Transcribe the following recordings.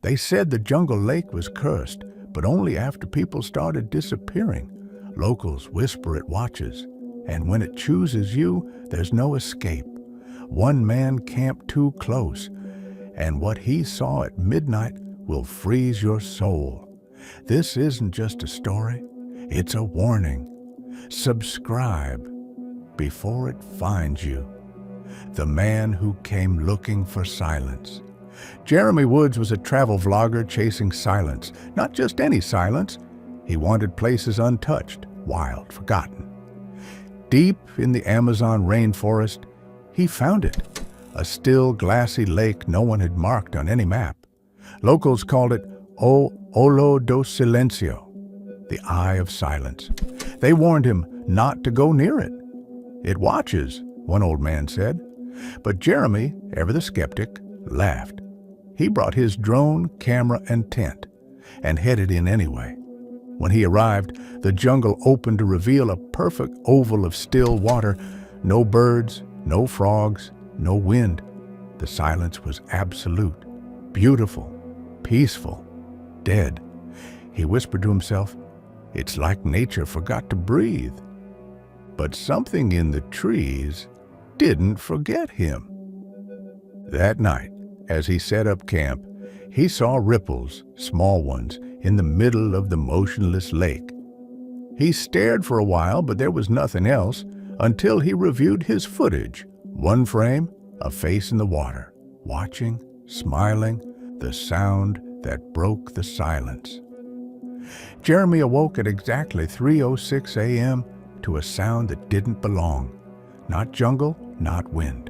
They said the jungle lake was cursed, but only after people started disappearing. Locals whisper it watches, and when it chooses you, there's no escape. One man camped too close, and what he saw at midnight will freeze your soul. This isn't just a story, it's a warning. Subscribe before it finds you. The Man Who Came Looking for Silence. Jeremy Woods was a travel vlogger chasing silence, not just any silence. He wanted places untouched, wild, forgotten. Deep in the Amazon rainforest, he found it, a still, glassy lake no one had marked on any map. Locals called it O Olo do Silencio, the Eye of Silence. They warned him not to go near it. It watches, one old man said. But Jeremy, ever the skeptic, laughed. He brought his drone, camera, and tent, and headed in anyway. When he arrived, the jungle opened to reveal a perfect oval of still water. No birds, no frogs, no wind. The silence was absolute, beautiful, peaceful, dead. He whispered to himself, "It's like nature forgot to breathe." But something in the trees didn't forget him. That night, as he set up camp, he saw ripples, small ones, in the middle of the motionless lake. He stared for a while, but there was nothing else until he reviewed his footage. One frame, a face in the water, watching, smiling, the sound that broke the silence. Jeremy awoke at exactly 3:06 a.m. to a sound that didn't belong. Not jungle, not wind.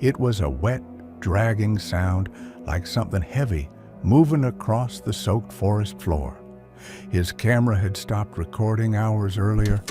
It was a wet, dragging sound like something heavy moving across the soaked forest floor. His camera had stopped recording hours earlier.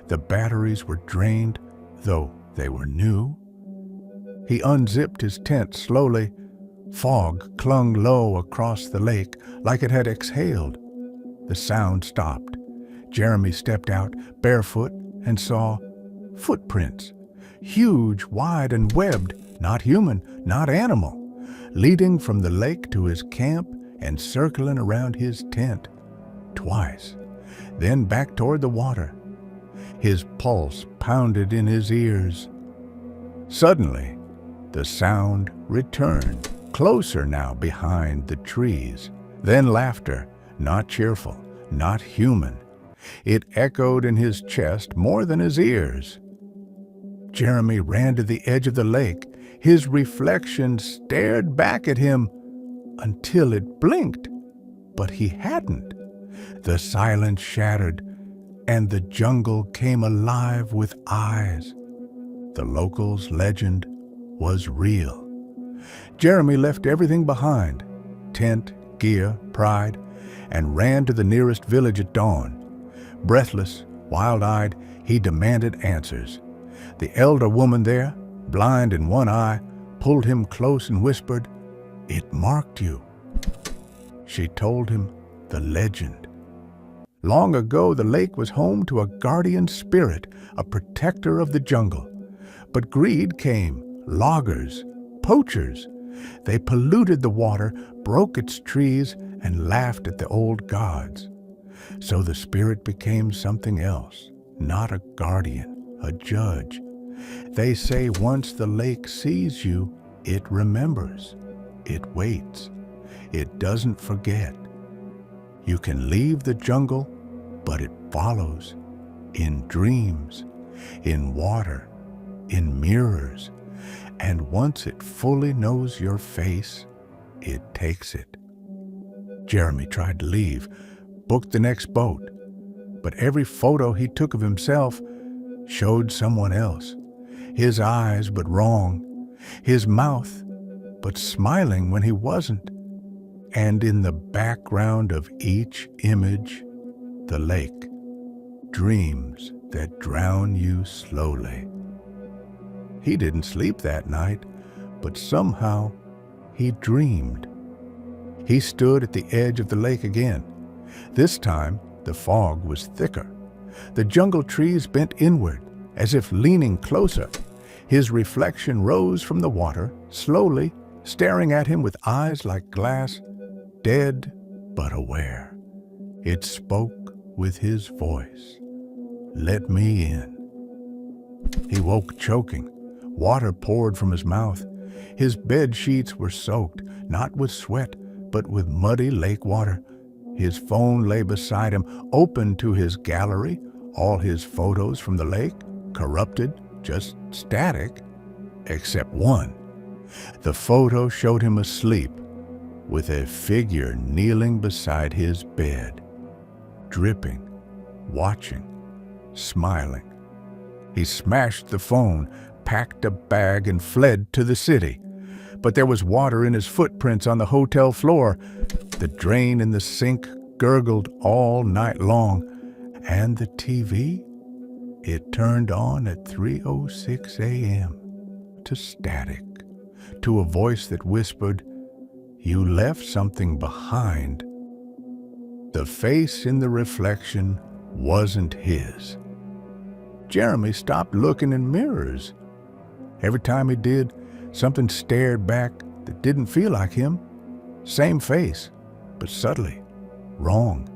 The batteries were drained, though they were new. He unzipped his tent slowly. Fog clung low across the lake like it had exhaled. The sound stopped. Jeremy stepped out barefoot and saw footprints, huge, wide, and webbed, not human, not animal, leading from the lake to his camp and circling around his tent twice, then back toward the water. His pulse pounded in his ears. Suddenly, the sound returned, closer now behind the trees. Then laughter, not cheerful, not human. It echoed in his chest more than his ears. Jeremy ran to the edge of the lake. His reflection stared back at him until it blinked, but he hadn't. The silence shattered, and the jungle came alive with eyes. The locals' legend was real. Jeremy left everything behind, tent, gear, pride, and ran to the nearest village at dawn. Breathless, wild-eyed, he demanded answers. The elder woman there, blind in one eye, pulled him close and whispered, "It marked you." She told him the legend. Long ago, the lake was home to a guardian spirit, a protector of the jungle. But greed came, loggers, poachers. They polluted the water, broke its trees, and laughed at the old gods. So the spirit became something else, not a guardian, a judge. They say once the lake sees you, it remembers. It waits. It doesn't forget. You can leave the jungle, but it follows. In dreams, in water, in mirrors. And once it fully knows your face, it takes it. Jeremy tried to leave, booked the next boat. But every photo he took of himself showed someone else. His eyes, but wrong. His mouth, but smiling when he wasn't. And in the background of each image, the lake. Dreams that drown you slowly. He didn't sleep that night, but somehow he dreamed. He stood at the edge of the lake again. This time, the fog was thicker. The jungle trees bent inward, as if leaning closer. His reflection rose from the water, slowly, staring at him with eyes like glass. dead but aware. It spoke with his voice. Let me in. He woke choking. Water poured from his mouth. His bed sheets were soaked, not with sweat, but with muddy lake water. His phone lay beside him, open to his gallery, all his photos from the lake, corrupted, just static, except one. The photo showed him asleep, with a figure kneeling beside his bed, dripping, watching, smiling. He smashed the phone, packed a bag, and fled to the city. But there was water in his footprints on the hotel floor. The drain in the sink gurgled all night long. And the TV? It turned on at 3:06 a.m. to static, to a voice that whispered, "You left something behind." The face in the reflection wasn't his. Jeremy stopped looking in mirrors. Every time he did, something stared back that didn't feel like him. Same face, but subtly wrong.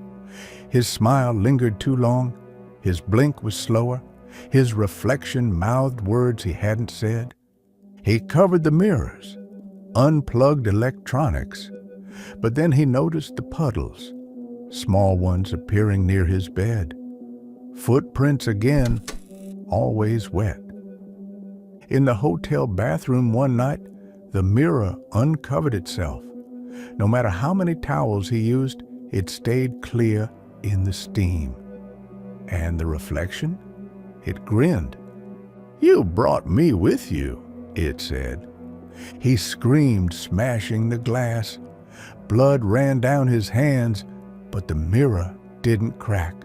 His smile lingered too long. His blink was slower. His reflection mouthed words he hadn't said. He covered the mirrors, unplugged electronics, but then he noticed the puddles, small ones appearing near his bed. Footprints again, always wet. In the hotel bathroom one night, the mirror uncovered itself. No matter how many towels he used, it stayed clear in the steam. And the reflection? It grinned. "You brought me with you," it said. He screamed, smashing the glass. Blood ran down his hands, but the mirror didn't crack.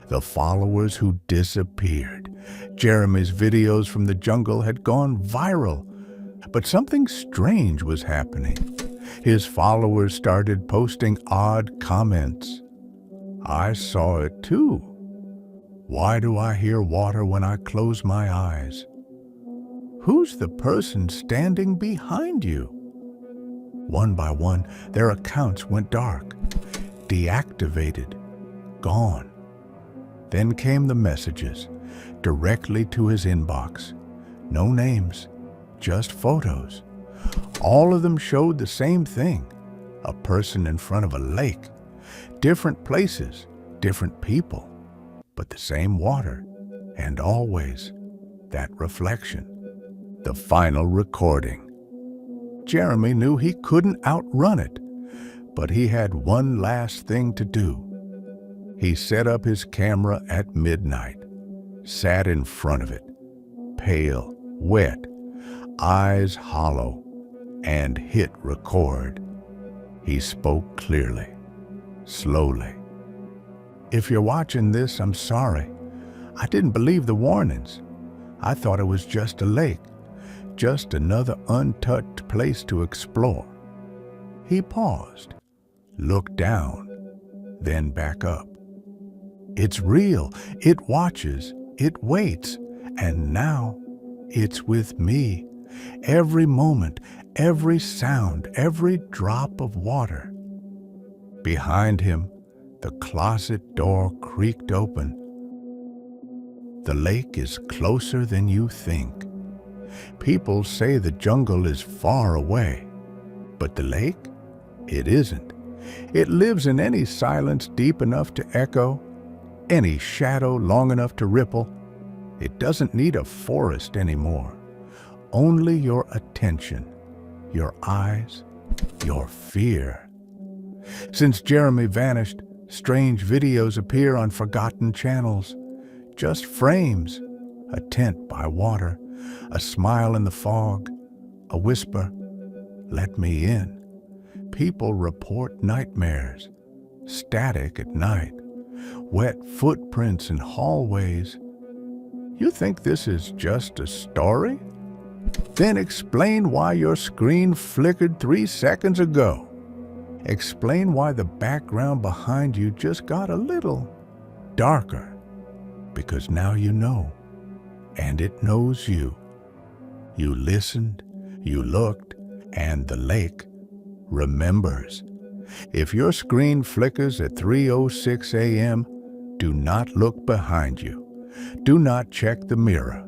The followers who disappeared. Jeremy's videos from the jungle had gone viral, but something strange was happening. His followers started posting odd comments. "I saw it too. Why do I hear water when I close my eyes? Who's the person standing behind you?" One by one, their accounts went dark, deactivated, gone. Then came the messages, directly to his inbox. No names, just photos. All of them showed the same thing, a person in front of a lake. Different places, different people, but the same water, and always that reflection. The final recording. Jeremy knew he couldn't outrun it, but he had one last thing to do. He set up his camera at midnight, sat in front of it, pale, wet, eyes hollow, and hit record. He spoke clearly, slowly. "If you're watching this, I'm sorry. I didn't believe the warnings. I thought it was just a lake, just another untouched place to explore." He paused, looked down, then back up. It's real. It watches. It waits. And now it's with me. Every moment, every sound, every drop of water. Behind him, the closet door creaked open. The lake is closer than you think. People say the jungle is far away, but the lake, it isn't. It lives in any silence deep enough to echo, any shadow long enough to ripple. It doesn't need a forest anymore. Only your attention, your eyes, your fear. Since Jeremy vanished, strange videos appear on forgotten channels. Just frames, a tent by water, a smile in the fog, a whisper, "Let me in." People report nightmares, static at night, wet footprints in hallways. You think this is just a story? Then explain why your screen flickered 3 seconds ago. Explain why the background behind you just got a little darker. Because now you know, and it knows you. You listened, you looked, and the lake remembers. If your screen flickers at 3:06 a.m., do not look behind you. Do not check the mirror,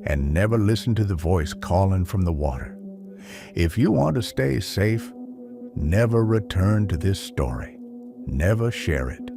and never listen to the voice calling from the water. If you want to stay safe, never return to this story. Never share it.